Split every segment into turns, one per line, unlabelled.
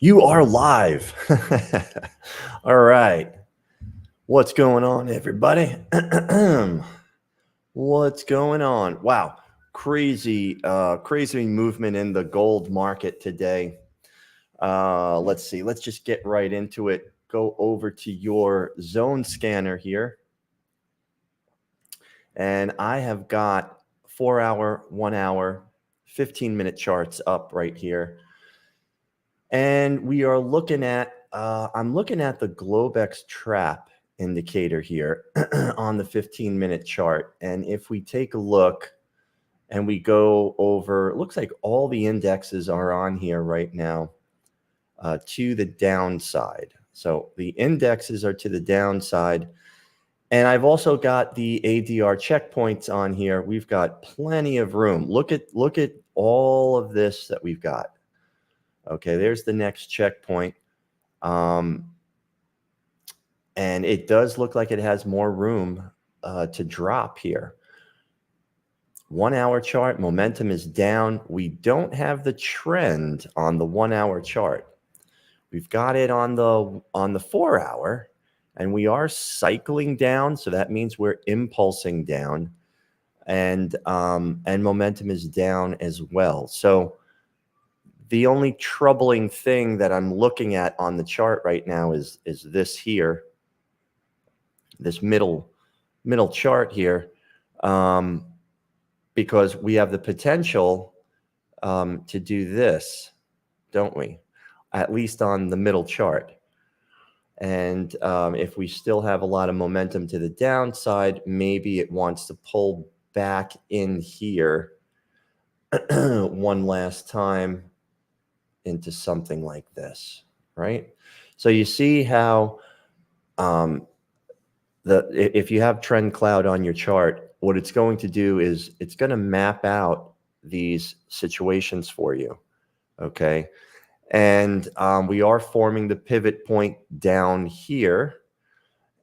You are live. All right. What's going on, everybody? What's going on? Wow. Crazy movement in the gold market today. Let's see. Let's just get right into it. Go over to your zone scanner here. And I have got 4-hour, 1 hour, 15-minute charts up right here. And we are looking at, I'm looking at the Globex trap indicator here on the 15-minute chart. And if we take a look and we go over, it looks like all the indexes are on here right now to the downside. So the indexes are to the downside. And I've also got the ADR checkpoints on here. We've got plenty of room. Look at all of this that we've got. Okay, there's the next checkpoint. And it does look like it has more room to drop here. 1 hour chart, momentum is down. We don't have the trend on the 1 hour chart. We've got it on the 4 hour, and we are cycling down. So that means we're impulsing down, and momentum is down as well. So the only troubling thing that I'm looking at on the chart right now is this here, this middle chart here, because we have the potential to do this, don't we? At least on the middle chart. And if we still have a lot of momentum to the downside, maybe it wants to pull back in here one last time into something like this, right? So you see how if you have TrendCloud on your chart, what it's going to do is it's going to map out these situations for you, okay? And we are forming the pivot point down here.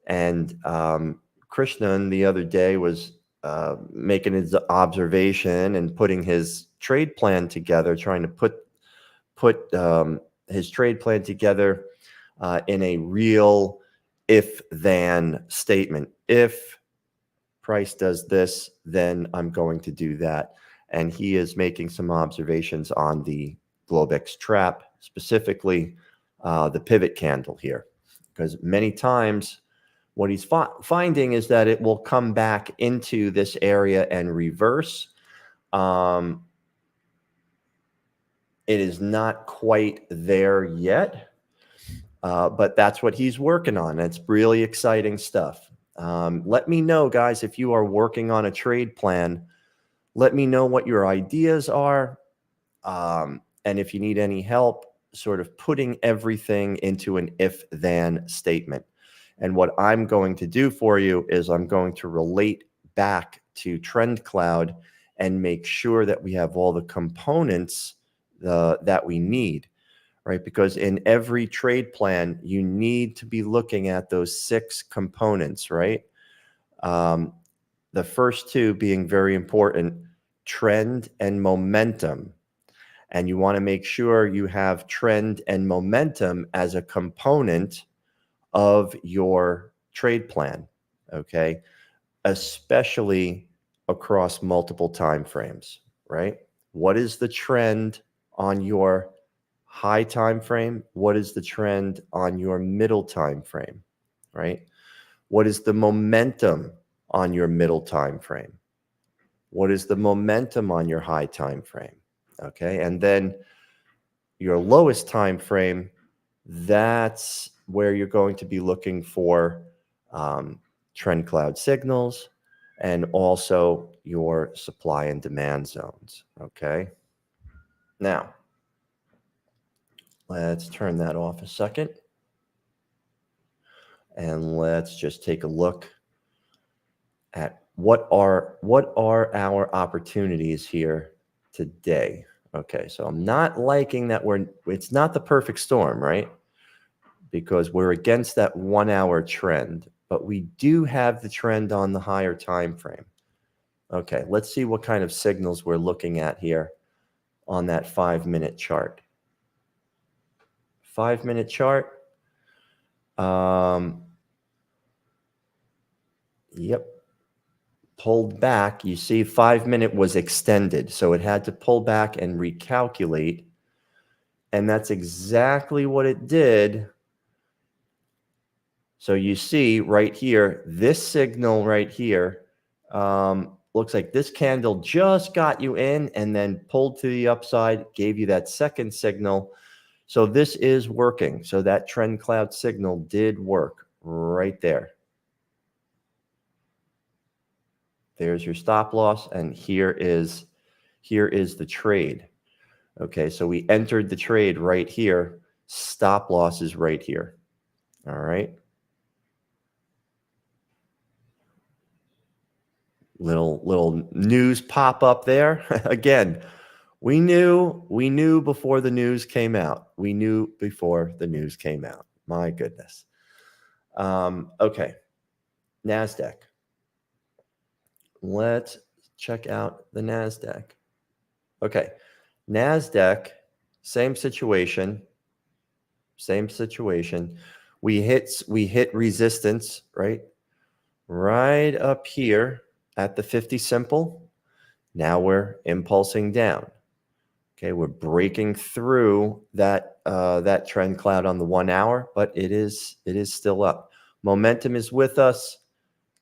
And Krishnan the other day was making his observation and putting his trade plan together, trying to put his trade plan together in a real if-then statement. If price does this, then I'm going to do that. And he is making some observations on the Globex trap, specifically the pivot candle here, because many times what he's finding is that it will come back into this area and reverse. It is not quite there yet, but that's what he's working on. It's really exciting stuff. Let me know, guys, if you are working on a trade plan. Let me know what your ideas are. And if you need any help sort of putting everything into an if-then statement. And what I'm going to do for you is I'm going to relate back to TrendCloud and make sure that we have all the components that we need, right? Because in every trade plan, you need to be looking at those 6 components, right? The first 2 being very important, trend and momentum. And you want to make sure you have trend and momentum as a component of your trade plan, okay? Especially across multiple time frames, right? What is the trend on your high time frame? What is the trend on your middle time frame, right? What is the momentum on your middle time frame? What is the momentum on your high time frame? Okay, and then your lowest time frame, that's where you're going to be looking for TrendCloud signals and also your supply and demand zones. Okay, now let's turn that off a second, and let's just take a look at what are our opportunities here today. Okay, so I'm not liking that it's not the perfect storm, right? Because we're against that 1 hour trend, but we do have the trend on the higher time frame. Okay, let's see what kind of signals we're looking at here on that 5-minute chart. 5-minute chart. Yep. Pulled back. You see 5-minute was extended, so it had to pull back and recalculate. And that's exactly what it did. So you see right here, this signal right here, looks like this candle just got you in and then pulled to the upside, gave you that second signal. So this is working. So that trend cloud signal did work right there. There's your stop loss, and here is the trade. Okay, so we entered the trade right here. Stop loss is right here. All right. Little news pop up there. Again, we knew before the news came out. We knew before the news came out. My goodness. Okay, NASDAQ. Let's check out the NASDAQ. Okay, NASDAQ, same situation. Same situation. We hit resistance, right? Right up here at the 50 simple. Now we're impulsing down. Okay, we're breaking through that that trend cloud on the 1 hour, but it is still up. Momentum is with us.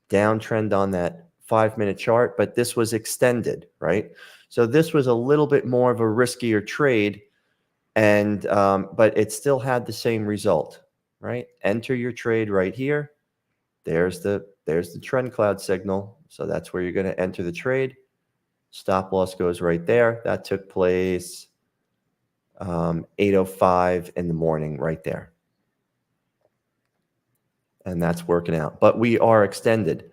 Downtrend on that 5-minute chart, but this was extended, right? So this was a little bit more of a riskier trade, and but it still had the same result, right? Enter your trade right here. There's the trend cloud signal. So that's where you're going to enter the trade. Stop loss goes right there. That took place 8:05 in the morning right there. And that's working out. But we are extended.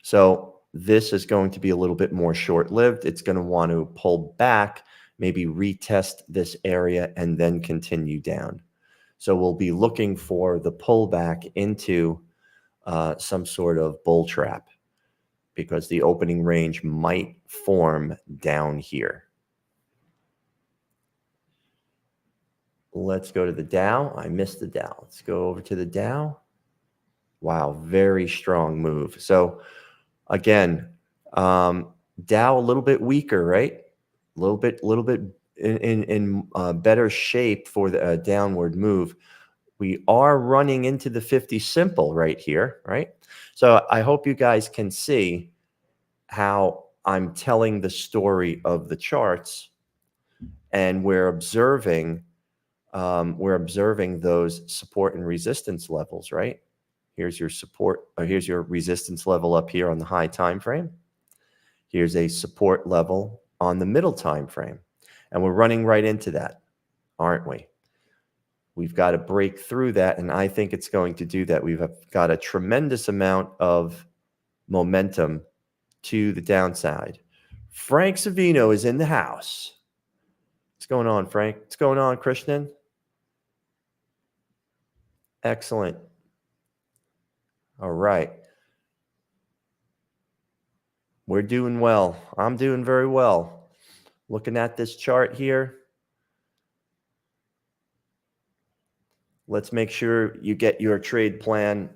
So this is going to be a little bit more short-lived. It's going to want to pull back, maybe retest this area, and then continue down. So we'll be looking for the pullback into some sort of bull trap, because the opening range might form down here. Let's go to the Dow. I missed the Dow. Let's go over to the Dow. Wow, very strong move. So again, Dow a little bit weaker, right? A little bit in better shape for the downward move. We are running into the 50 simple right here, right? So I hope you guys can see how I'm telling the story of the charts, and we're observing those support and resistance levels, right? Here's your support, here's your resistance level up here on the high time frame. Here's a support level on the middle time frame. And we're running right into that, aren't we? We've got to break through that, and I think it's going to do that. We've got a tremendous amount of momentum to the downside. Frank Savino is in the house. What's going on, Frank? What's going on, Krishnan? Excellent. All right. We're doing well. I'm doing very well. Looking at this chart here. Let's make sure you get your trade plan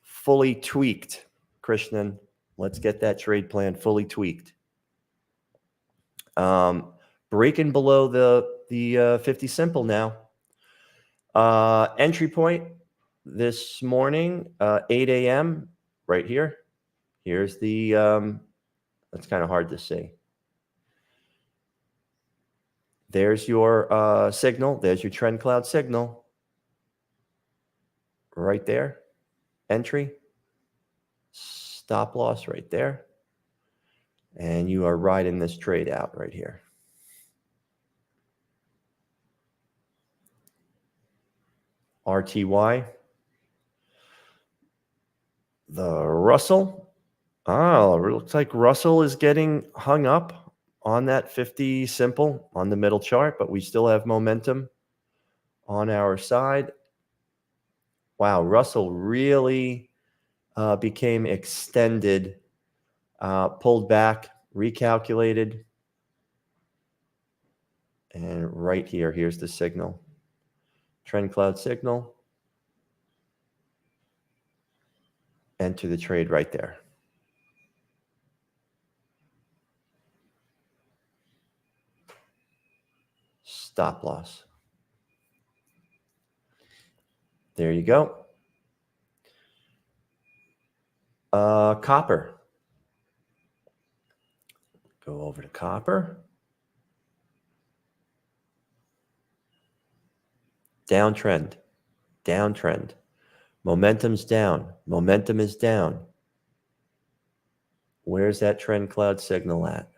fully tweaked, Krishnan. Let's get that trade plan fully tweaked. Breaking below the 50 simple now. Entry point this morning, 8 a.m. right here. Here's the, that's kind of hard to see. There's your signal. There's your trend cloud signal. Right there. Entry. Stop loss right there. And you are riding this trade out right here. RTY. The Russell. Oh, it looks like Russell is getting hung up on that 50 simple on the middle chart, but we still have momentum on our side. Wow, Russell really became extended, pulled back, recalculated, And right here, here's the signal. TrendCloud signal. Enter the trade right there. Stop loss. There you go. Copper. Go over to copper. Downtrend. Downtrend. Momentum's down. Momentum is down. Where's that TrendCloud signal at?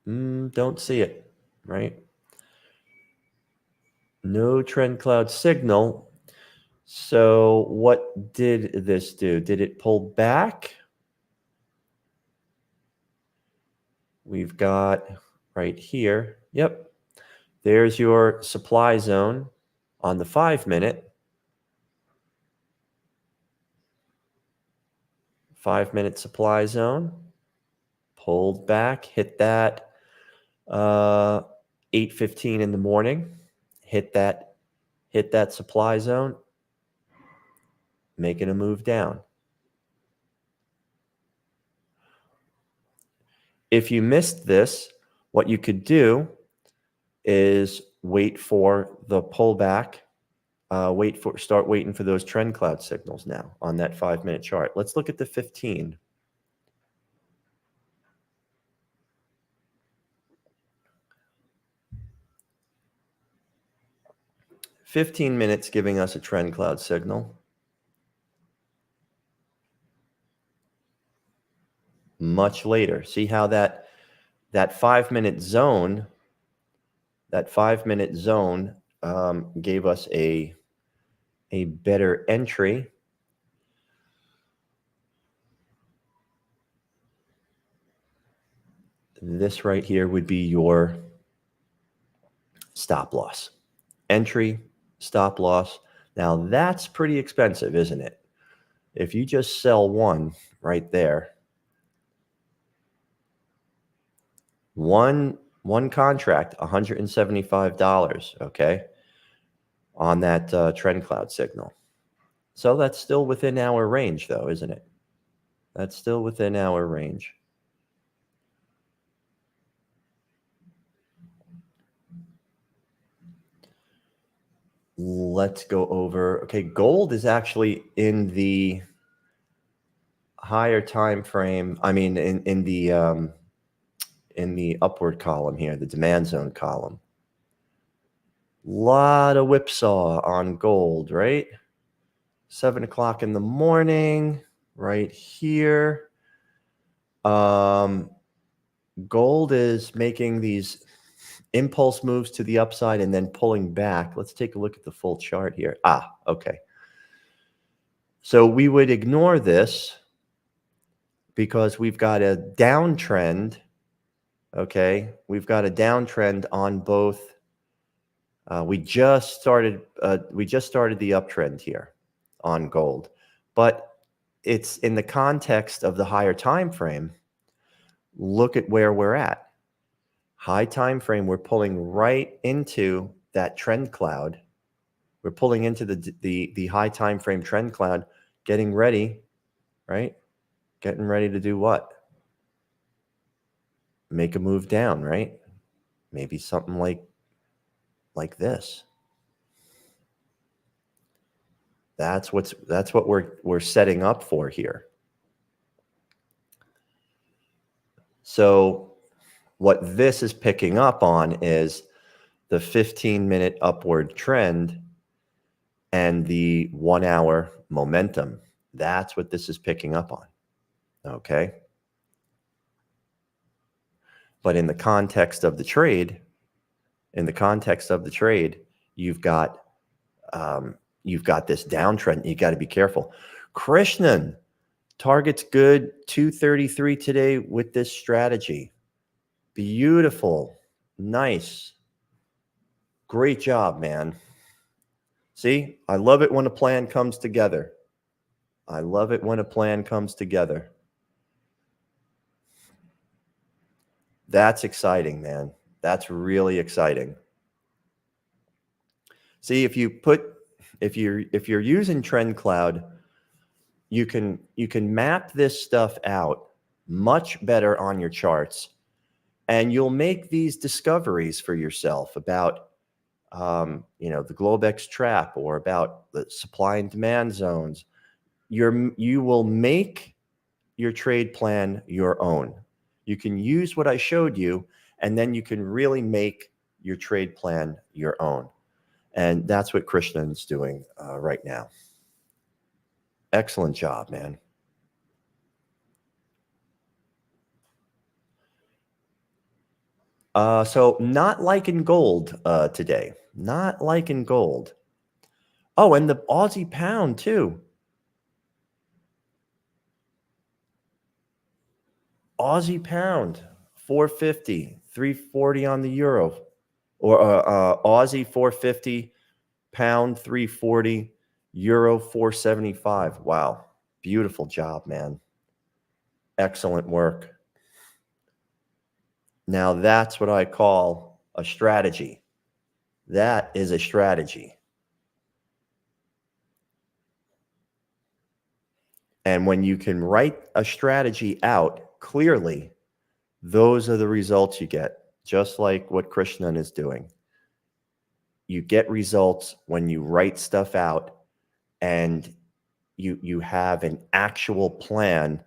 Don't see it, right? No TrendCloud signal. So what did this do? Did it pull back? We've got right here. Yep. There's your supply zone on the 5-minute. 5-minute supply zone. Pulled back, hit that 8:15 in the morning. Hit that supply zone, making a move down. If you missed this, what you could do is wait for the pullback. Start waiting for those TrendCloud signals now on that 5-minute chart. Let's look at the 15. "15 minutes giving us a TrendCloud signal. Much later. See how that 5-minute zone, gave us a better entry. This right here would be your stop loss. Entry, stop loss. Now that's pretty expensive, isn't it? If you just sell one right there, one contract, $175, okay, on that TrendCloud signal. So that's still within our range, though, isn't it? That's still within our range. Let's go over. Okay, gold is actually in the higher time frame. I mean, in the upward column here, the demand zone column. Lot of whipsaw on gold, right? 7 o'clock in the morning, right here. Gold is making these impulse moves to the upside and then pulling back. Let's take a look at the full chart here. Okay. So we would ignore this because we've got a downtrend. Okay, we've got a downtrend on both. We just started the uptrend here on gold, but it's in the context of the higher time frame. Look at where we're at. High time frame, we're pulling right into that trend cloud. We're pulling into the high time frame trend cloud, getting ready, right? Getting ready to do what? Make a move down, right? Maybe something like this. That's what we're setting up for here. So what this is picking up on is the 15-minute upward trend and the 1-hour momentum. That's what this is picking up on. Okay. But in the context of the trade, you've got this downtrend. You got to be careful. Krishnan, target's good, 233 today with this strategy. Beautiful. Nice. Great job, man. See, I love it when a plan comes together. I love it when a plan comes together. That's exciting, man. That's really exciting. See, if you're using TrendCloud, you can map this stuff out much better on your charts, and you'll make these discoveries for yourself about the Globex trap or about the supply and demand zones. You will make your trade plan your own. You can use what I showed you, and then you can really make your trade plan your own. And that's what Krishnan's doing right now. Excellent job, man. So not liking gold today. Not liking gold. Oh, and the Aussie pound too. Aussie pound, 450, 340 on the euro. Or Aussie 450, pound 340, euro 475. Wow. Beautiful job, man. Excellent work. Now that's what I call a strategy. That is a strategy. And when you can write a strategy out clearly, those are the results you get, just like what Krishnan is doing. You get results when you write stuff out and you have an actual plan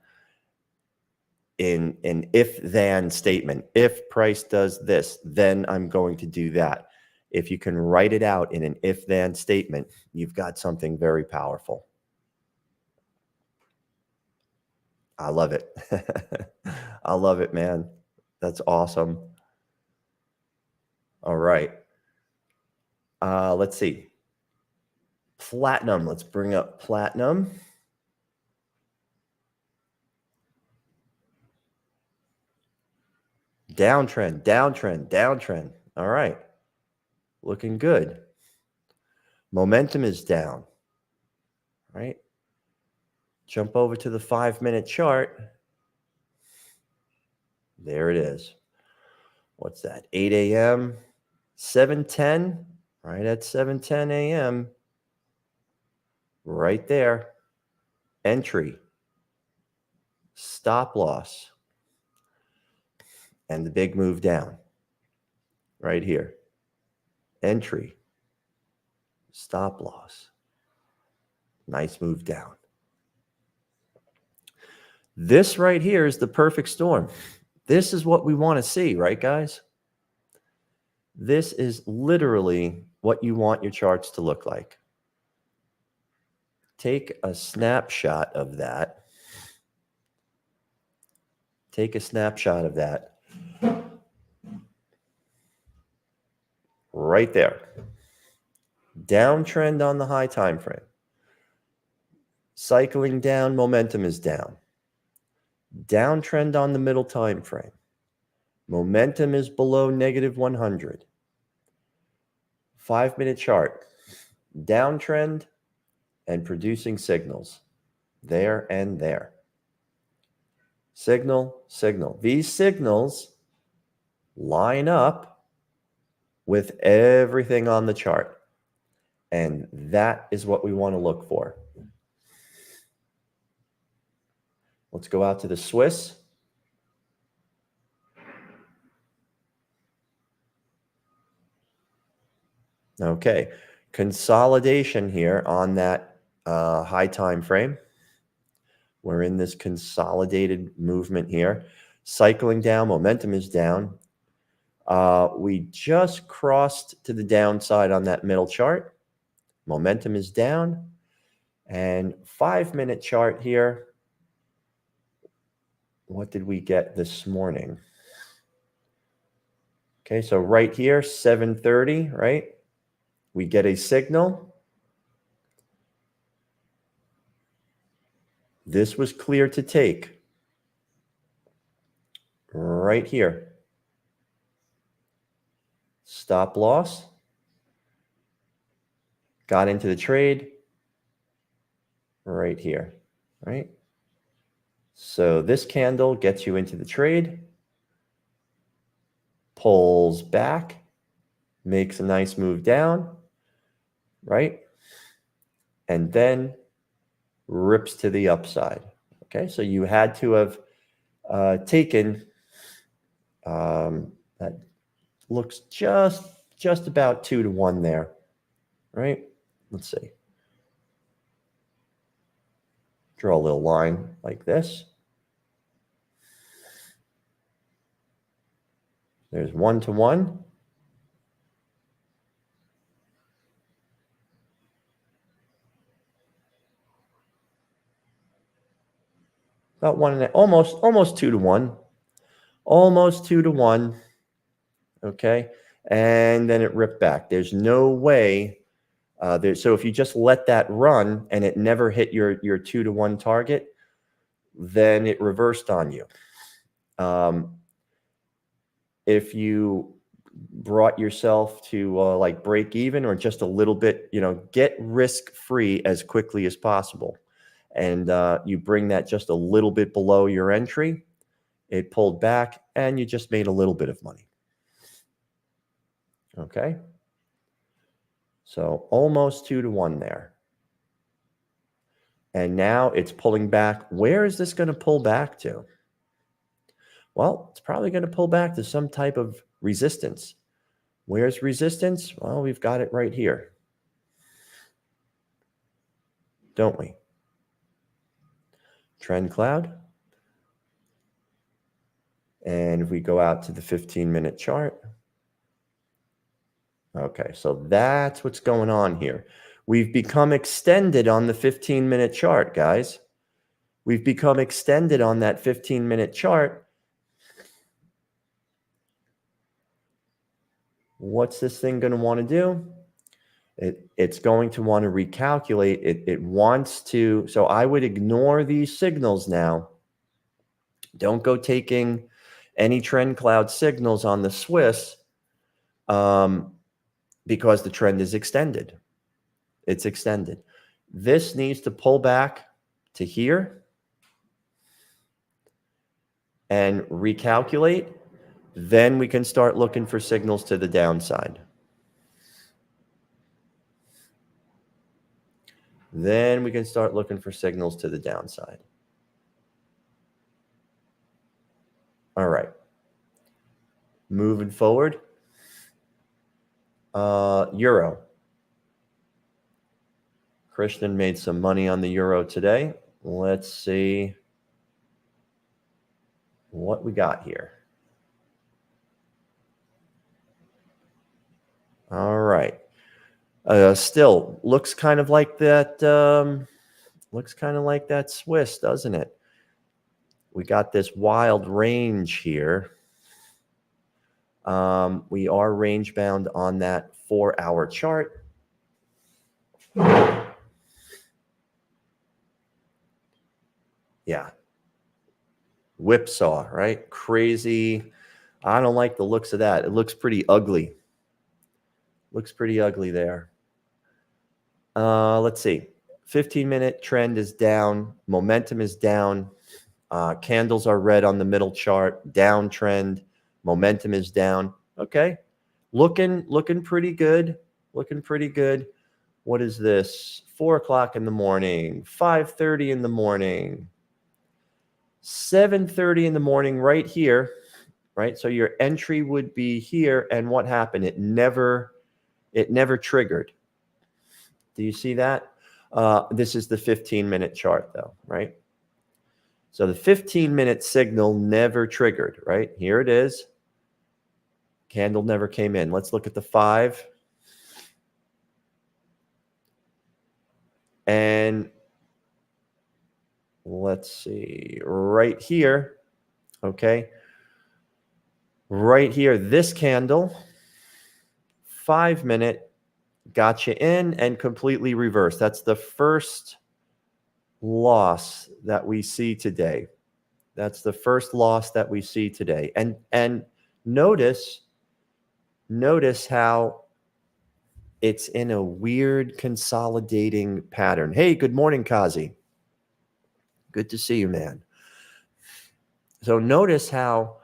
in an if-then statement. If price does this, then I'm going to do that. If you can write it out in an if-then statement, you've got something very powerful. I love it. I love it, man. That's awesome. All right. Let's see. Platinum. Let's bring up platinum. Downtrend, downtrend, downtrend. All right. Looking good. Momentum is down. All right. Jump over to the 5-minute chart. There it is. What's that? 8 a.m., 7:10, right at 7:10 a.m. Right there. Entry. Stop loss. And the big move down. Right here. Entry. Stop loss. Nice move down. This right here is the perfect storm. This is what we want to see, right, guys? This is literally what you want your charts to look like. Take a snapshot of that. Take a snapshot of that. Right there. Downtrend on the high time frame. Cycling down, momentum is down. Downtrend on the middle time frame. Momentum is below negative 100. 5-minute chart. Downtrend and producing signals. There and there. Signal, signal. These signals line up with everything on the chart. And that is what we want to look for. Let's go out to the Swiss. Okay, consolidation here on that high time frame. We're in this consolidated movement here. Cycling down, momentum is down. We just crossed to the downside on that middle chart. Momentum is down. And 5-minute chart here. What did we get this morning? Okay, so right here, 7:30, right? We get a signal. This was clear to take. Right here. Stop loss. Got into the trade. Right here, right? So this candle gets you into the trade. pulls back, makes a nice move down, right? And then rips to the upside. Okay, so you had to have taken that looks just about 2 to 1 there, right? Let's see. Draw a little line like this. There's 1 to 1. About 1 and almost 2 to 1. Almost 2 to 1. Okay. And then it ripped back. There's no way. So if you just let that run and it never hit your 2 to 1 target, then it reversed on you. If you brought yourself to like break even or just a little bit, get risk free as quickly as possible. And you bring that just a little bit below your entry, it pulled back and you just made a little bit of money. Okay. So almost 2 to 1 there. And now it's pulling back. Where is this going to pull back to? Well, it's probably going to pull back to some type of resistance. Where's resistance? Well, we've got it right here. Don't we? TrendCloud. And if we go out to the 15-minute chart. Okay, so that's what's going on here. We've become extended on the 15-minute chart, guys. We've become extended on that 15-minute chart. What's this thing going to want to do? It's going to want to recalculate. It wants to. So I would ignore these signals now. Don't go taking any TrendCloud signals on the Swiss because the trend is extended. It's extended. This needs to pull back to here and recalculate. Then we can start looking for signals to the downside. Then we can start looking for signals to the downside. All right. Moving forward. Euro. Christian made some money on the euro today. Let's see what we got here. All right. Still looks kind of like that. Looks kind of like that Swiss, doesn't it? We got this wild range here. We are range bound on that 4-hour chart. Yeah. Whipsaw, right? Crazy. I don't like the looks of that. It looks pretty ugly. Looks pretty ugly there. Let's see. 15-minute trend is down. Momentum is down. Candles are red on the middle chart. Downtrend. Momentum is down. Okay. Looking pretty good. Looking pretty good. What is this? 4 o'clock in the morning. 5:30 in the morning. 7:30 in the morning right here. Right? So your entry would be here. And what happened? It never triggered. Do you see that? This is the 15-minute chart though, right? So the 15-minute signal never triggered, right? Here it is. Candle never came in. Let's look at the 5. And let's see, right here, okay? Right here, this candle, 5-minute, got you in and completely reversed. That's the first loss that we see today. That's the first loss that we see today. And notice how it's in a weird consolidating pattern. Hey, good morning, Kazi. Good to see you, man. So notice how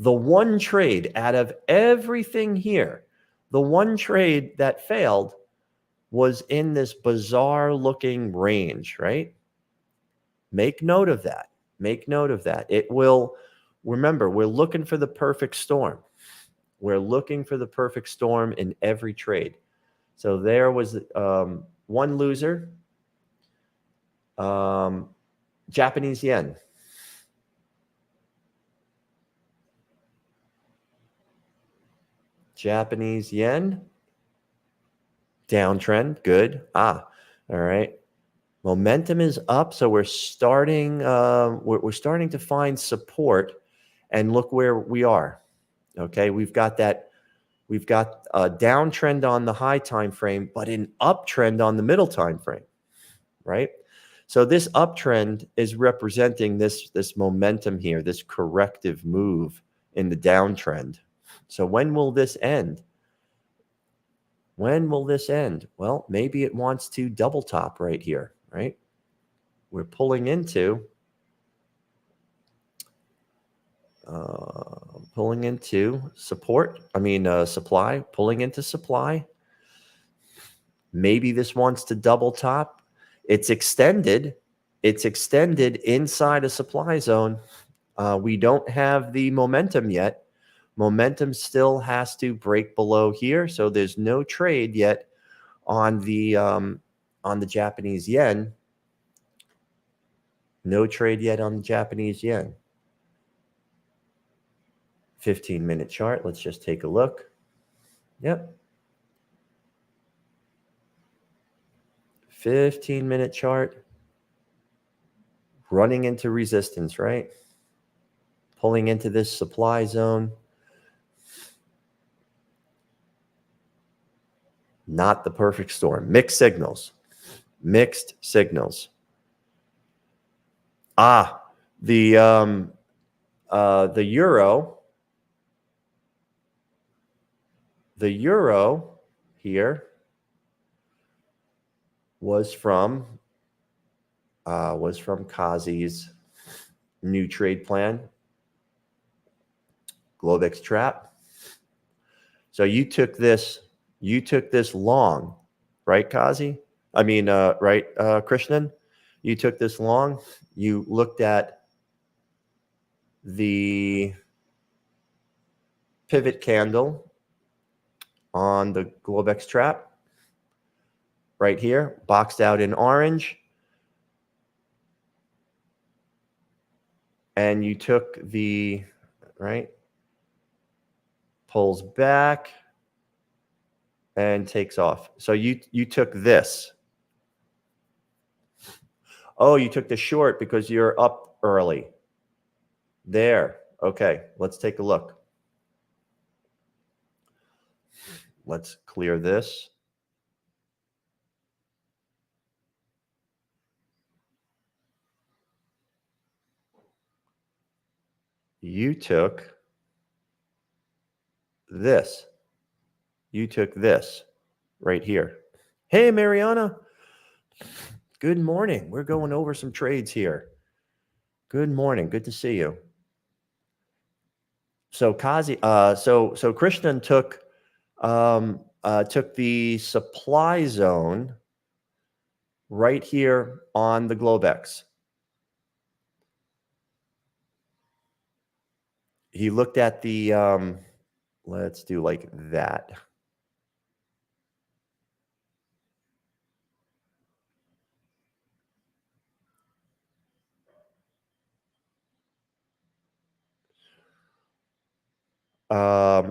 The one trade out of everything here, the one trade that failed was in this bizarre looking range, right? Make note of that. Make note of that. It will, remember, we're looking for the perfect storm. We're looking for the perfect storm in every trade. So there was one loser, Japanese yen. Japanese yen, downtrend, good. All right. Momentum is up, so we're starting. We're starting to find support, and look where we are. Okay, we've got that. We've got a downtrend on the high time frame, but an uptrend on the middle time frame, right? So this uptrend is representing this momentum here, this corrective move in the downtrend. So when will this end? When will this end? Well, maybe it wants to double top right here, right? We're pulling into support. Supply, pulling into supply. Maybe this wants to double top. It's extended. It's extended inside a supply zone. We don't have the momentum yet. Momentum still has to break below here, so there's no trade yet on the Japanese yen. No trade yet on the Japanese yen. 15-minute chart. Let's just take a look. Yep. 15-minute chart. Running into resistance, right? Pulling into this supply zone. Not the perfect storm. Mixed signals. Mixed signals. The euro. The euro here was from Kazi's new trade plan, Globex trap. So you took this long, right, Kazi? Right, Krishnan? You took this long. You looked at the pivot candle on the Globex trap right here, boxed out in orange. And you took the, right, pulls back and takes off. So you took this. Oh, you took the short because you're up early. There. Okay, let's take a look. Let's clear this. You took this. You took this right here. Hey, Mariana. Good morning. We're going over some trades here. Good morning. Good to see you. So Kazi, so Krishnan took the supply zone right here on the Globex. He looked at the let's do like that.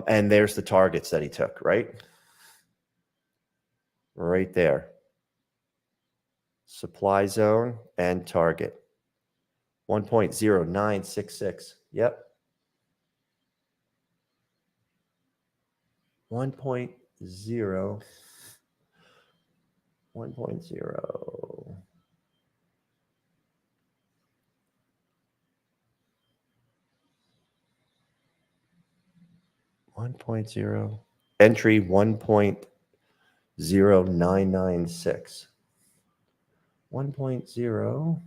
And there's the targets that he took, right? Right there. Supply zone and target. 1.0966. Yep. 1.0. 1.0. 1.0. Entry 1.0996. 1.0.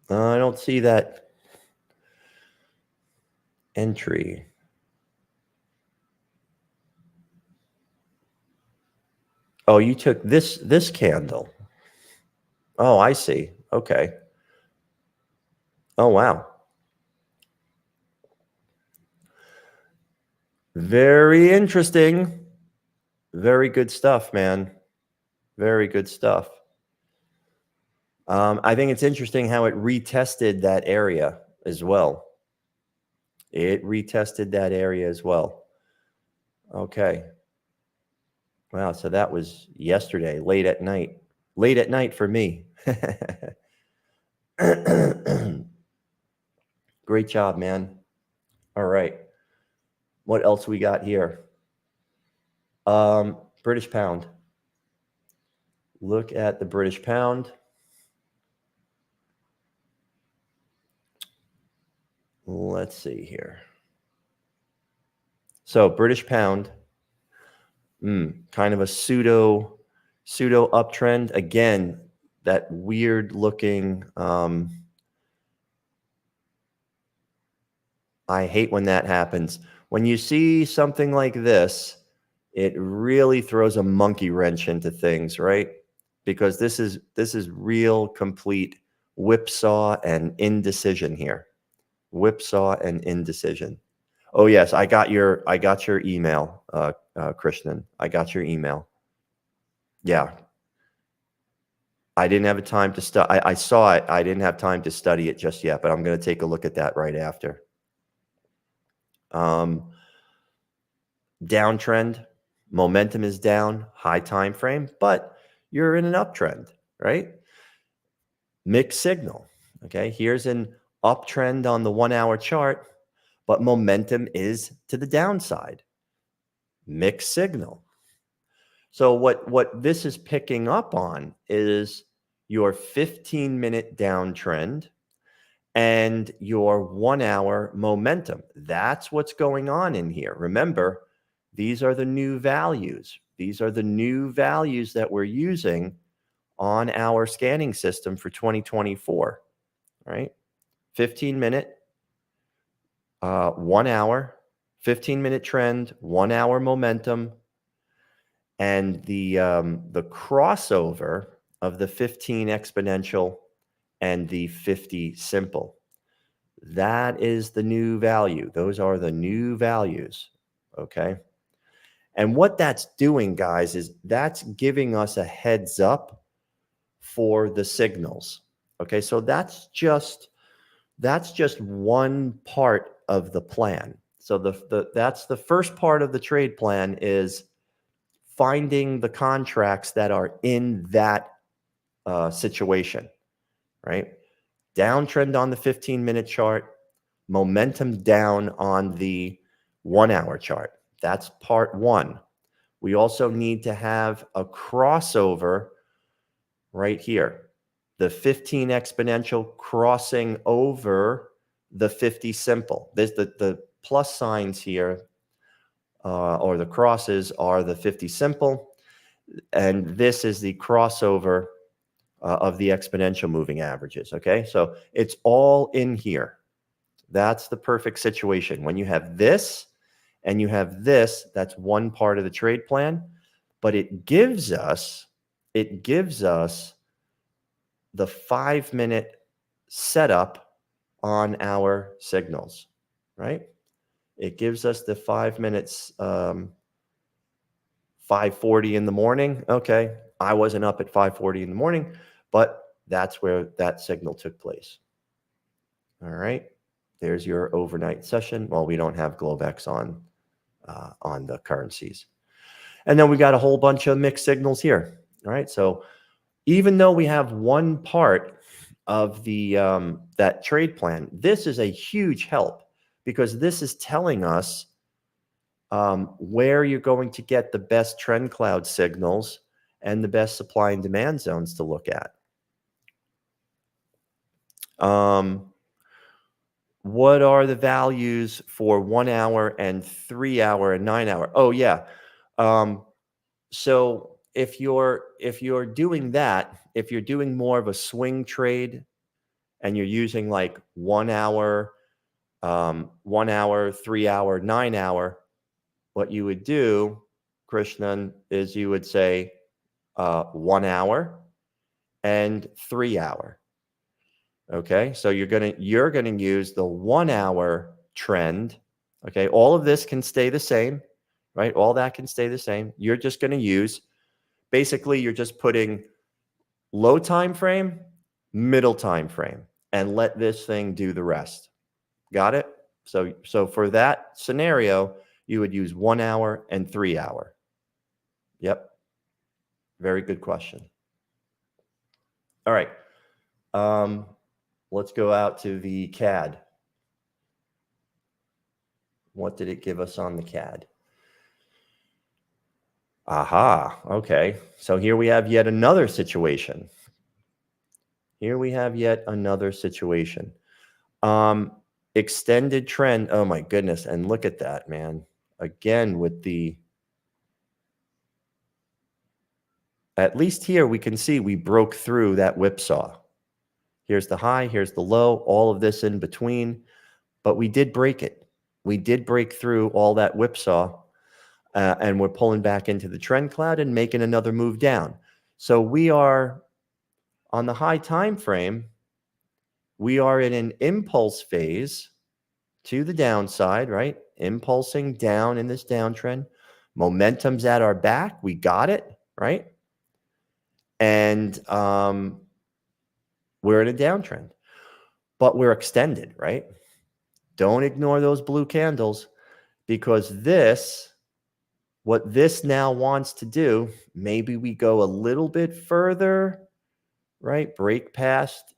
I don't see that entry. Oh, you took this candle. Oh, I see. Okay. Oh, wow. Very interesting. Very good stuff, man. Very good stuff. I think it's interesting how it retested that area as well. It retested that area as well. Okay. Wow. So that was yesterday, late at night. Late at night for me. Great job, man. All right. What else we got here? British pound. Look at the British pound. Let's see here. So British pound, kind of a pseudo uptrend. Again, that weird looking. I hate when that happens. When you see something like this, it really throws a monkey wrench into things, right? Because this is real complete whipsaw and indecision here. Whipsaw and indecision. Oh yes, I got your email, Krishnan. I got your email. Yeah, I didn't have a time to study. I saw it. I didn't have time to study it just yet, but I'm going to take a look at that right after. Downtrend, momentum is down, high time frame, but you're in an uptrend, right? Mixed signal. Okay, here's an uptrend on the 1-hour chart, but momentum is to the downside. Mixed signal. So what this is picking up on is your 15-minute downtrend and your 1-hour momentum. That's what's going on in here. Remember, these are the new values. These are the new values that we're using on our scanning system for 2024, right? 15-minute, 1 hour, 15-minute trend, 1-hour momentum, and the crossover of the 15 exponential and the 50 simple. That is the new value. Those are the new values. Okay. And what that's doing, guys, is that's giving us a heads up for the signals. Okay. So that's just one part of the plan. So that's the first part of the trade plan is finding the contracts that are in that situation, right? Downtrend on the 15-minute chart, momentum down on the 1-hour chart. That's part one. We also need to have a crossover right here. The 15 exponential crossing over the 50 simple. There's the plus signs here, or the crosses are the 50 simple. And this is the crossover of the exponential moving averages. Okay, so it's all in here. That's the perfect situation. When you have this and you have this, that's one part of the trade plan, but it gives us the 5-minute setup on our signals, right? It gives us the 5 minutes, 5:40 in the morning. Okay, I wasn't up at 5:40 in the morning, but that's where that signal took place. All right, there's your overnight session. Well, we don't have Globex on the currencies, and then we got a whole bunch of mixed signals here. All right, so even though we have one part of the that trade plan, this is a huge help because this is telling us where you're going to get the best TrendCloud signals and the best supply and demand zones to look at. What are the values for 1 hour and 3 hour and 9 hour? Oh yeah. So if you're doing that, if you're doing more of a swing trade and you're using like 1 hour, 1 hour, 3 hour, 9 hour, what you would do, Krishnan, is you would say 1 hour and 3 hour. Okay, so you're gonna use the 1 hour trend. Okay, all of this can stay the same, right? All that can stay the same. You're just gonna use, basically, you're just putting low time frame, middle time frame, and let this thing do the rest. Got it? So for that scenario, you would use 1 hour and 3 hour. Yep. Very good question. All right. Let's go out to the CAD. What did it give us on the CAD? Aha. Okay. So here we have yet another situation. Extended trend. Oh my goodness. And look at that, man. Again, with the, at least here we can see we broke through that whipsaw. Here's the high, here's the low, all of this in between, but we did break it. We did break through all that whipsaw, and we're pulling back into the trend cloud and making another move down. So we are on the high time frame. We are in an impulse phase to the downside, right? Impulsing down in this downtrend. Momentum's at our back. We got it, right? And we're in a downtrend, but we're extended, right? Don't ignore those blue candles, because what this now wants to do, maybe we go a little bit further, right? Break past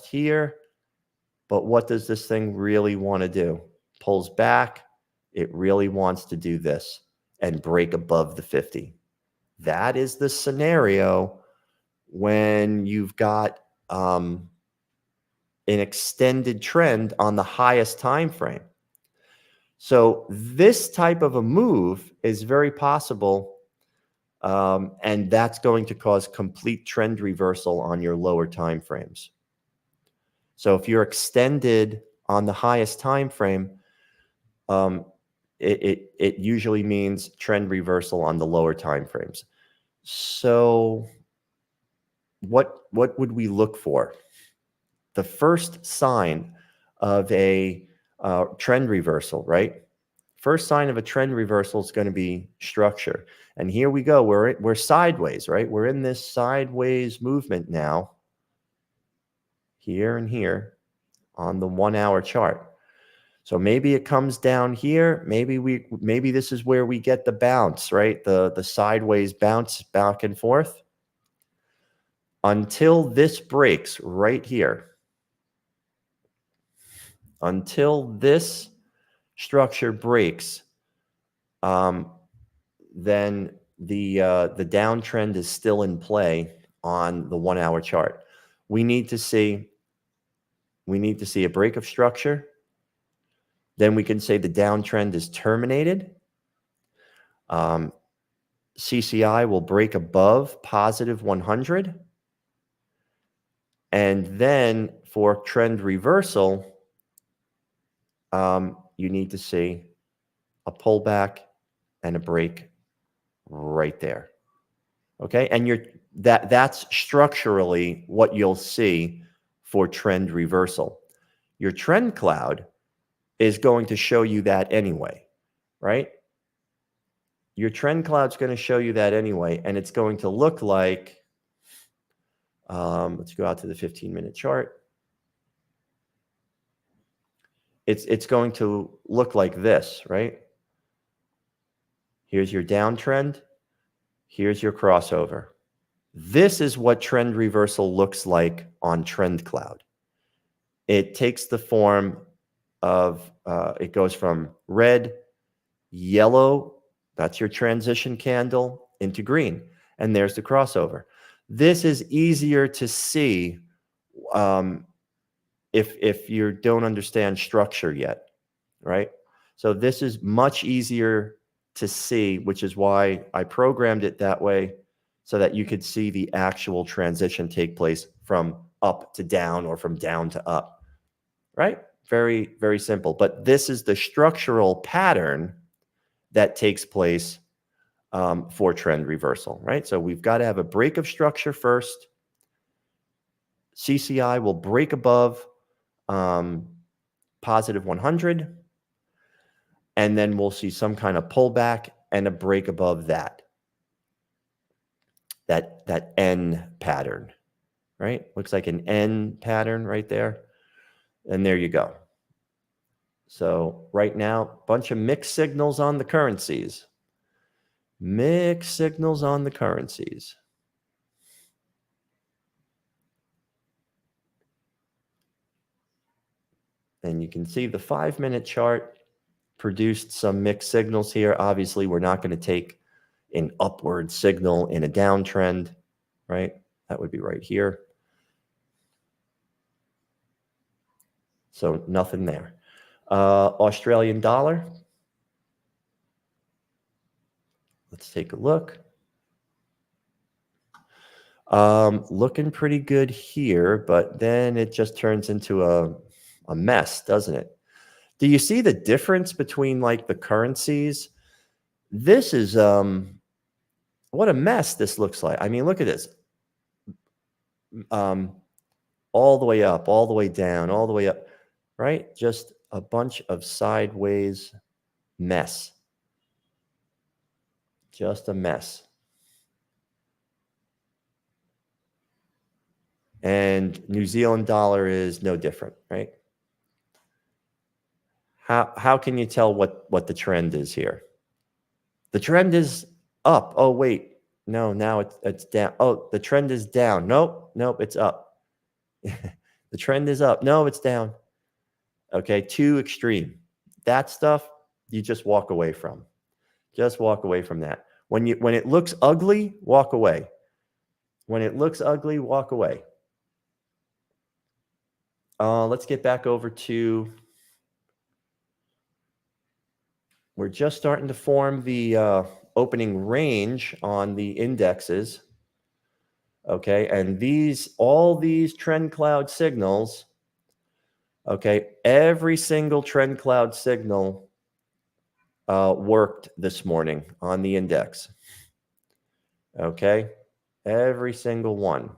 here. But what does this thing really want to do? Pulls back. It really wants to do this and break above the 50. That is the scenario when you've got an extended trend on the highest time frame. So this type of a move is very possible, and that's going to cause complete trend reversal on your lower time frames. So if you're extended on the highest time frame, it usually means trend reversal on the lower time frames. So what would we look for? The first sign of a trend reversal, right? First sign of a trend reversal is going to be structure. And here we go. We're sideways, right? We're in this sideways movement now, here and here on the 1 hour chart. So maybe it comes down here. Maybe this is where we get the bounce, right? The sideways bounce back and forth until this breaks right here. Until this structure breaks, then the downtrend is still in play on the 1 hour chart. We need to see a break of structure. Then we can say the downtrend is terminated. CCI will break above positive 100. And then for trend reversal, you need to see a pullback and a break right there. Okay, and that's structurally what you'll see for trend reversal. Your trend cloud is going to show you that anyway, right? Your trend cloud's going to show you that anyway, and it's going to look like, let's go out to the 15-minute chart. It's going to look like this, right? Here's your downtrend. Here's your crossover. This is what trend reversal looks like on TrendCloud. It takes the form of, it goes from red, yellow, that's your transition candle, into green. And there's the crossover. This is easier to see if you don't understand structure yet, right? So this is much easier to see, which is why I programmed it that way, so that you could see the actual transition take place from up to down or from down to up, right? Very, very simple. But this is the structural pattern that takes place for trend reversal, right? So we've got to have a break of structure first. CCI will break above positive 100, and then we'll see some kind of pullback and a break above that N pattern, right? Looks like an N pattern right there. And there you go. So right now, bunch of mixed signals on the currencies. Mixed signals on the currencies. And you can see the 5-minute chart produced some mixed signals here. Obviously, we're not going to take an upward signal in a downtrend, right? That would be right here. So nothing there. Australian dollar. Let's take a look. Looking pretty good here, but then it just turns into a mess, doesn't it? Do you see the difference between like the currencies? This is what a mess this looks like. I mean, look at this. All the way up, all the way down, all the way up, right? Just a bunch of sideways mess. Just a mess. And New Zealand dollar is no different, right? How can you tell what the trend is here? The trend is up. Oh, wait. No, now it's down. Oh, the trend is down. Nope, it's up. The trend is up. No, it's down. Okay, too extreme. That stuff you just walk away from. Just walk away from that. When it looks ugly, walk away. When it looks ugly, walk away. Let's get back over to, we're just starting to form the opening range on the indexes. Okay, and all these TrendCloud signals, okay, every single TrendCloud signal worked this morning on the index. Okay, every single one.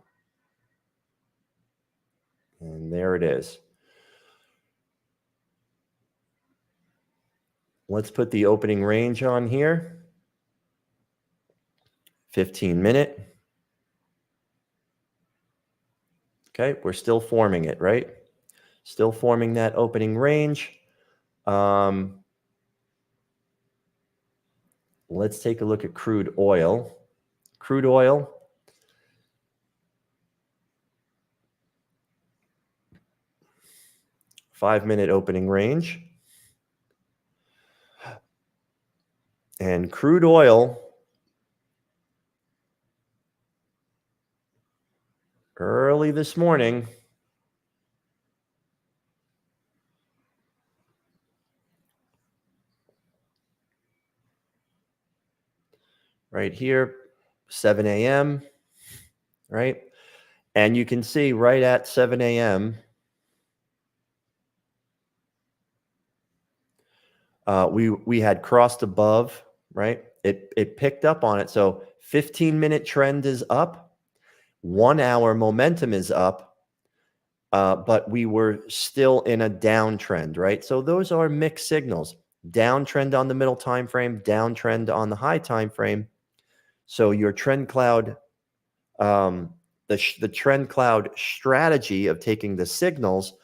And there it is. Let's put the opening range on here. 15-minute. Okay, we're still forming it, right? Still forming that opening range. Let's take a look at crude oil. Crude oil. Five-minute opening range. And crude oil early this morning right here, 7 a.m., right? And you can see right at 7 a.m., we had crossed above, right? It picked up on it. So 15-minute trend is up. 1 hour momentum is up. But we were still in a downtrend, right? So those are mixed signals. Downtrend on the middle time frame, downtrend on the high time frame. So your TrendCloud, the TrendCloud strategy of taking the signals,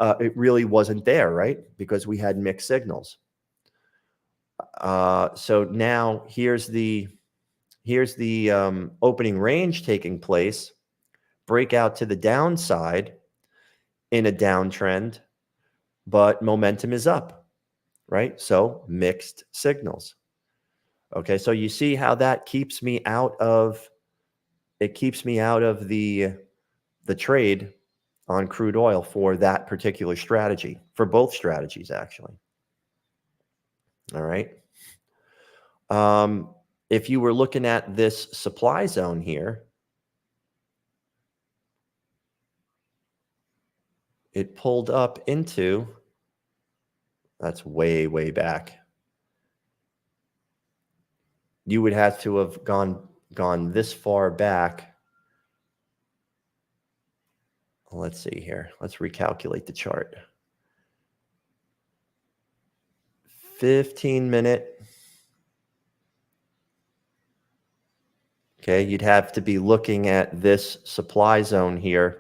it really wasn't there, right? Because we had mixed signals. So now here's the opening range taking place. Breakout to the downside in a downtrend, but momentum is up, right? So mixed signals. Okay, so you see how that keeps me out of the trade on crude oil for that particular strategy, for both strategies actually. All right. If you were looking at this supply zone here, it pulled up into, that's way, way back. You would have to have gone this far back. Let's see here. Let's recalculate the chart. 15-minute. Okay, you'd have to be looking at this supply zone here.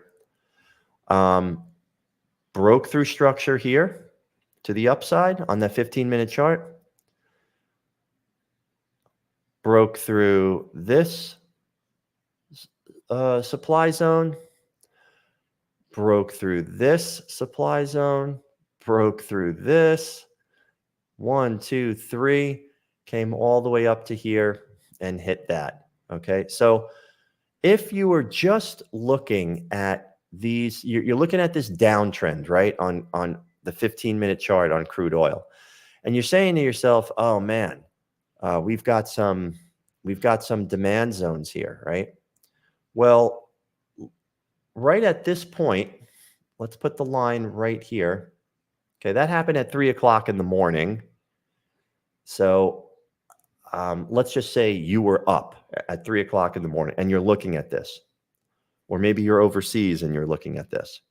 Broke through structure here to the upside on the 15-minute chart. Broke through this supply zone. Broke through this supply zone. Broke through this. 1, 2, 3. Came all the way up to here and hit that. Okay, so if you were just looking at these, you're looking at this downtrend, right, on the 15-minute chart on crude oil, and you're saying to yourself, oh man, we've got some demand zones here, right? Well, right at this point, let's put the line right here. Okay, that happened at 3 o'clock in the morning. So let's just say you were up at 3 o'clock in the morning and you're looking at this, or maybe you're overseas and you're looking at this,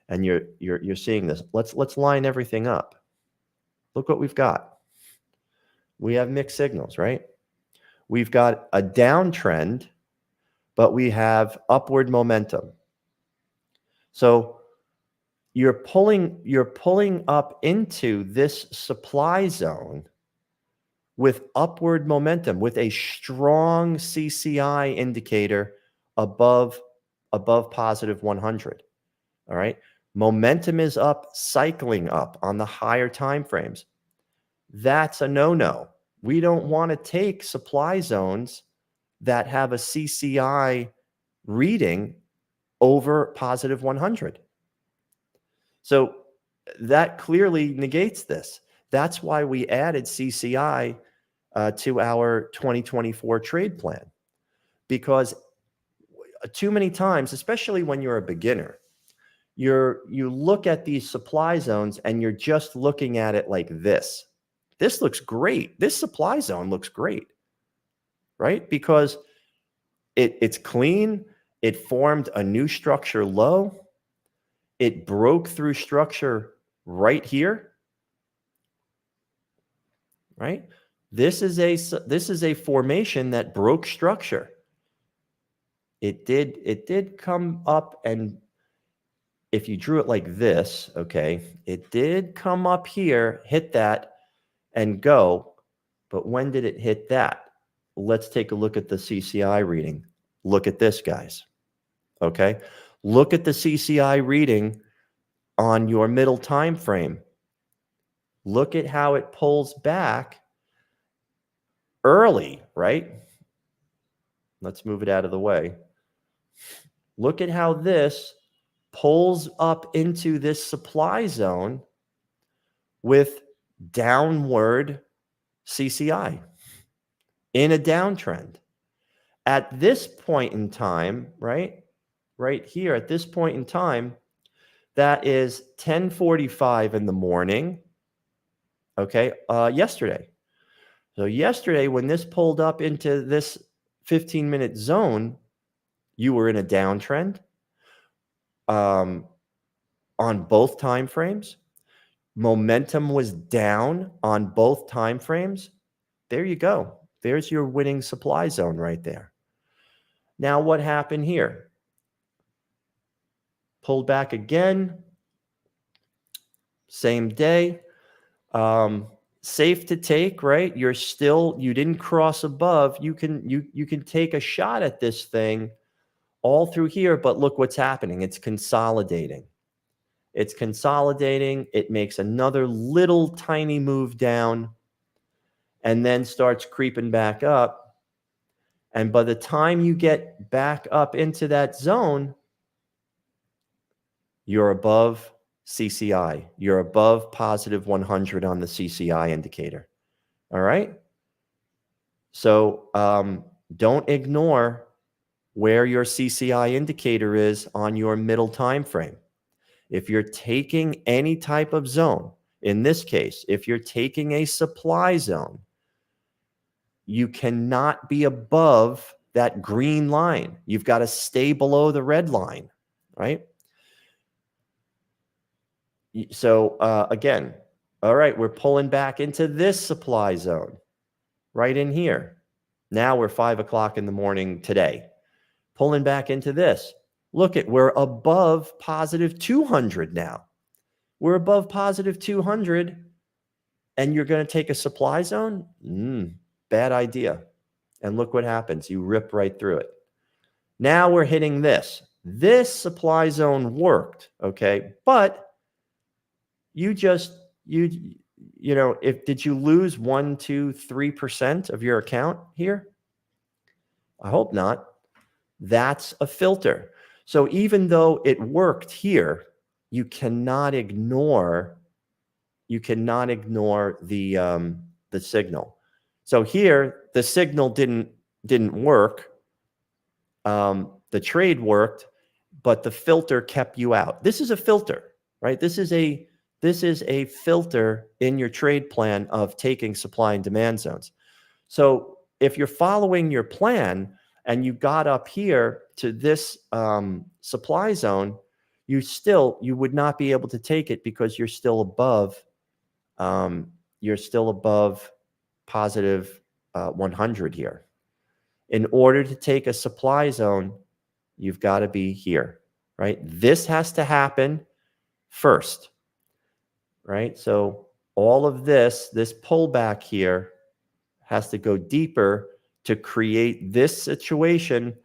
and you're seeing this. Let's line everything up. Look what we've got. We have mixed signals, right? We've got a downtrend, but we have upward momentum. So you're pulling up into this supply zone with upward momentum, with a strong CCI indicator above positive 100. All right. Momentum is up, cycling up on the higher time frames. That's a no-no. We don't want to take supply zones that have a CCI reading over positive 100. So that clearly negates this. That's why we added CCI to our 2024 trade plan, because too many times, especially when you're a beginner, you look at these supply zones and you're just looking at it like this. This looks great. This supply zone looks great, right? Because it's clean. It formed a new structure low. It broke through structure right here, right? This is a formation that broke structure. It did come up, and if you drew it like this, okay, it did come up here, hit that, and go. But when did it hit that? Let's take a look at the CCI reading. Look at this, guys. Okay, look at the CCI reading on your middle time frame. Look at how it pulls back early, right? Let's move it out of the way. Look at how this pulls up into this supply zone with downward CCI in a downtrend. At this point in time, right here, at this point in time, that is 10:45 in the morning, okay, yesterday. So yesterday, when this pulled up into this 15-minute zone, you were in a downtrend on both time frames. Momentum was down on both time frames. There you go. There's your winning supply zone right there. Now, what happened here? Pulled back again. Same day. Safe to take, right? You didn't cross above. You can take a shot at this thing all through here, but look what's happening. It's consolidating. It's consolidating. It makes another little tiny move down and then starts creeping back up. And by the time you get back up into that zone, you're above CCI. You're above positive 100 on the CCI indicator. All right? So don't ignore where your CCI indicator is on your middle time frame. If you're taking any type of zone, in this case, if you're taking a supply zone, you cannot be above that green line. You've got to stay below the red line, right? So again, all right, we're pulling back into this supply zone right in here. Now we're 5 o'clock in the morning today, pulling back into this. Look at, we're above positive 200 now. We're above positive 200, and you're going to take a supply zone? Bad idea. And look what happens. You rip right through it. Now we're hitting this. This supply zone worked, okay? But you know, did you lose 1, 2, 3% of your account here? I hope not. That's a filter. So even though it worked here, you cannot ignore the signal. So here the signal didn't work. The trade worked, but the filter kept you out. This is a filter, right? This is a filter in your trade plan of taking supply and demand zones. So if you're following your plan and you got up here to this supply zone, you would not be able to take it because you're still above positive 100 here. In order to take a supply zone, you've got to be here, right? This has to happen first, right? So all of this pullback here has to go deeper to create this situation.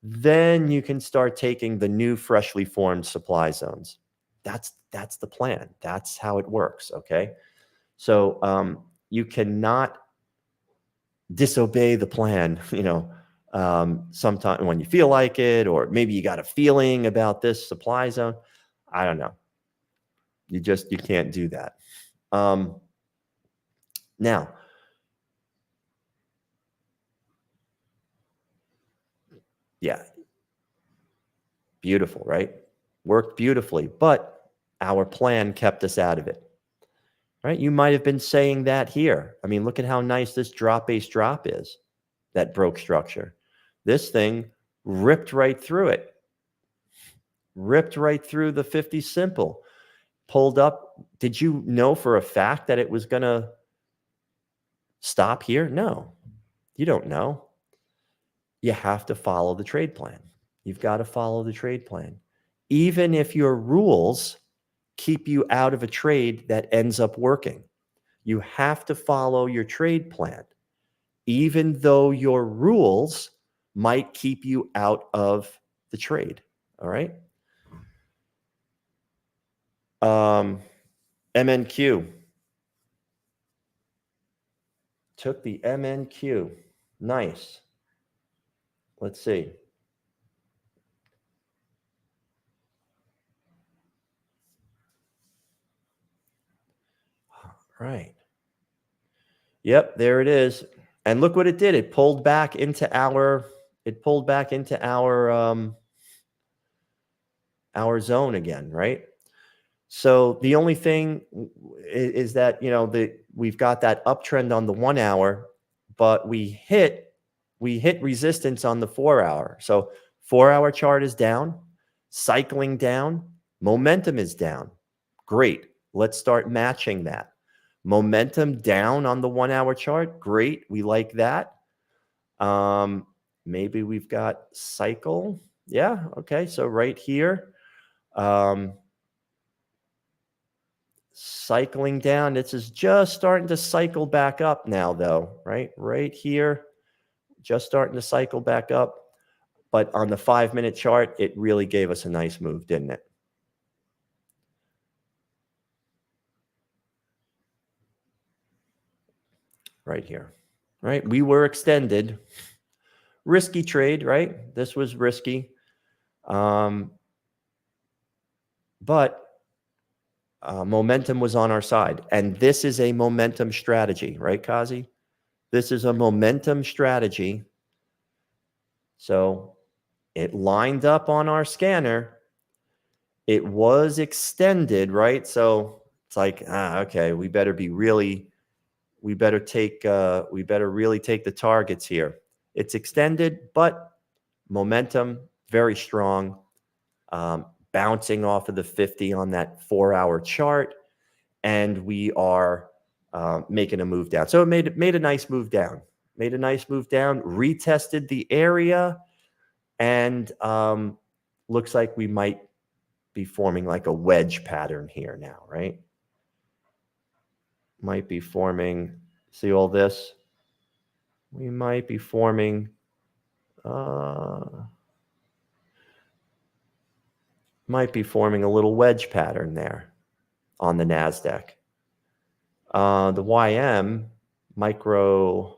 Then you can start taking the new freshly formed supply zones. That's the plan. That's how it works, okay? So you cannot disobey the plan, you know, sometime when you feel like it, or maybe you got a feeling about this supply zone. I don't know. You can't do that. Now, yeah, beautiful, right? Worked beautifully, but our plan kept us out of it, right? You might have been saying that here. I mean, look at how nice this drop-based drop is that broke structure. This thing ripped right through it. Ripped right through the 50 simple, pulled up. Did you know for a fact that it was going to stop here? No, you don't know. You have to follow the trade plan. You've got to follow the trade plan. Even if your rules keep you out of a trade that ends up working, you have to follow your trade plan, even though your rules might keep you out of the trade. All right. MNQ. Took the MNQ. Nice. Let's see. All right. Yep, there it is. And look what it did. It pulled back into our our zone again, right? So the only thing is that, you know, we've got that uptrend on the 1 hour, but we hit resistance on the 4 hour. So 4 hour chart is down, cycling down, momentum is down. Great. Let's start matching that. Momentum down on the 1 hour chart. Great. We like that. Maybe we've got cycle. Yeah. Okay. So right here, cycling down. This is just starting to cycle back up now, though, right? Right here, just starting to cycle back up. But on the 5-minute chart, it really gave us a nice move, didn't it? Right here, right? We were extended. Risky trade, right? This was risky. But momentum was on our side. And this is a momentum strategy, right, Kazi? This is a momentum strategy. So it lined up on our scanner. It was extended, right? So it's like, okay, we better really take the targets here. It's extended, but momentum very strong, bouncing off of the 50 on that 4-hour chart, and we are making a move down. So it made a nice move down. Made a nice move down. Retested the area, and looks like we might be forming like a wedge pattern here now, right? Might be forming. See all this? We might be forming. Might be forming a little wedge pattern there on the NASDAQ. The YM micro,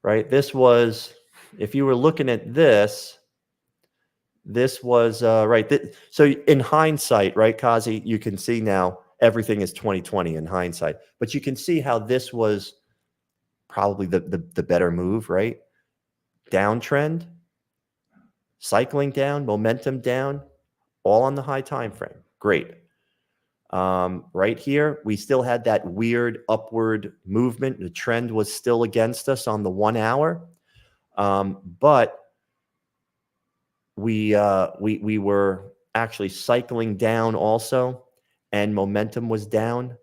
right? This was, if you were looking at this was, right. So in hindsight, right, Kazi, you can see now everything is 2020 in hindsight, but you can see how this was probably the better move, right? Downtrend, cycling down, momentum down, all on the high time frame. Great. Right here, we still had that weird upward movement. The trend was still against us on the 1 hour, but we were actually cycling down also, and momentum was down.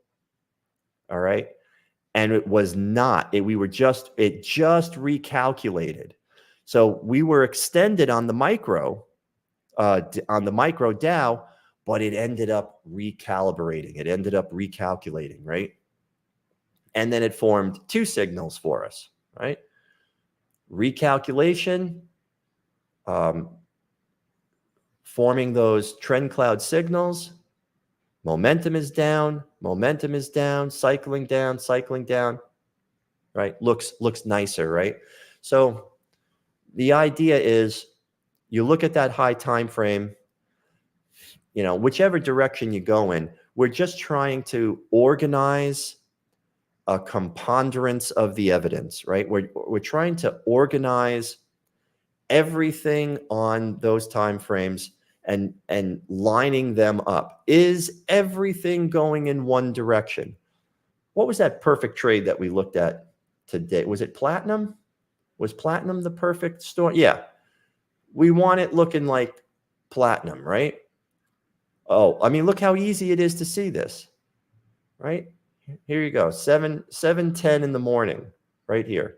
All right, and it was not. It just recalculated. So we were extended on the micro Dow, but it ended up recalibrating. It ended up recalculating, right? And then it formed two signals for us, right? Recalculation, forming those TrendCloud signals. Momentum is down, cycling down, right? Looks nicer, right? So the idea is you look at that high time frame, whichever direction you go in, we're just trying to organize a preponderance of the evidence, right? We're trying to organize everything on those time frames and lining them up. Is everything going in one direction? What was that perfect trade that we looked at today? Was it platinum? Was platinum the perfect storm? Yeah. We want it looking like platinum, right? Oh, I mean, look how easy it is to see this, right? Here you go, 7:10 in the morning, right here.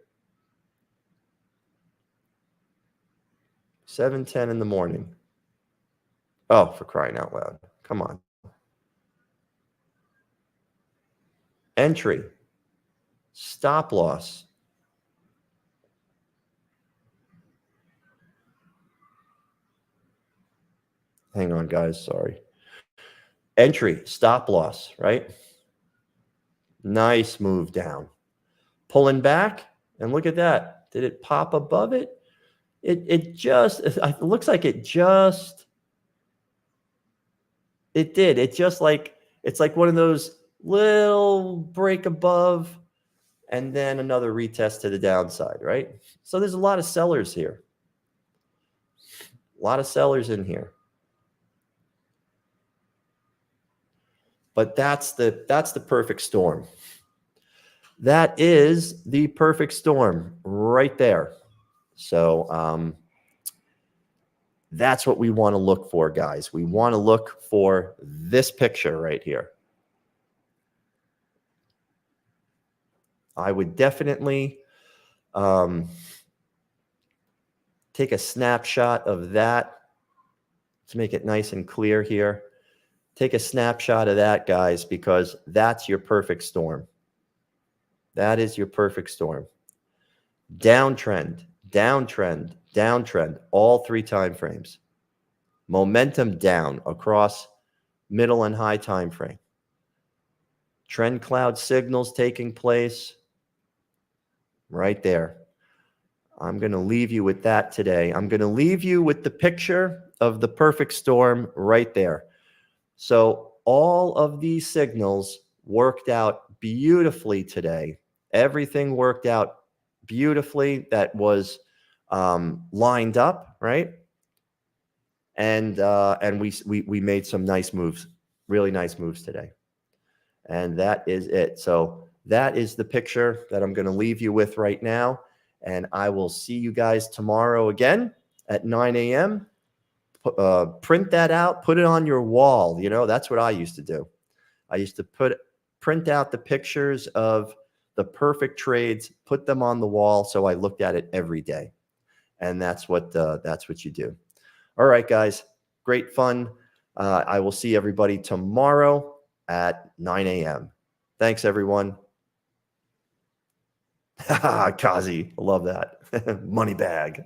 7:10 in the morning. Oh, for crying out loud. Come on. Entry. Stop loss. Hang on, guys. Sorry. Entry. Stop loss, right? Nice move down. Pulling back. And look at that. Did it pop above it? It just, it looks like it did. It's like one of those little break above and then another retest to the downside, right? So there's a lot of sellers here. A lot of sellers in here. But that's the perfect storm. That is the perfect storm right there. So that's what we want to look for, guys. We want to look for this picture right here. I would definitely take a snapshot of that to make it nice and clear here. Take a snapshot of that, guys, because that's your perfect storm. That is your perfect storm. Downtrend, downtrend, downtrend, all three time frames. Momentum down across middle and high time frame. Trend cloud signals taking place right there. I'm going to leave you with that today. I'm going to leave you with the picture of the perfect storm right there. So all of these signals worked out beautifully today. Everything worked out beautifully that was lined up, right? and we made some nice moves, really nice moves today. And that is it. So that is the picture that I'm going to leave you with right now. And I will see you guys tomorrow again at 9 a.m. Print that out, put it on your wall. You know, that's what I used to do. I used to print out the pictures of the perfect trades, put them on the wall, so I looked at it every day. And that's what you do. All right, guys, great fun. I will see everybody tomorrow at 9 a.m. Thanks, everyone. Kazi, love that. Money bag.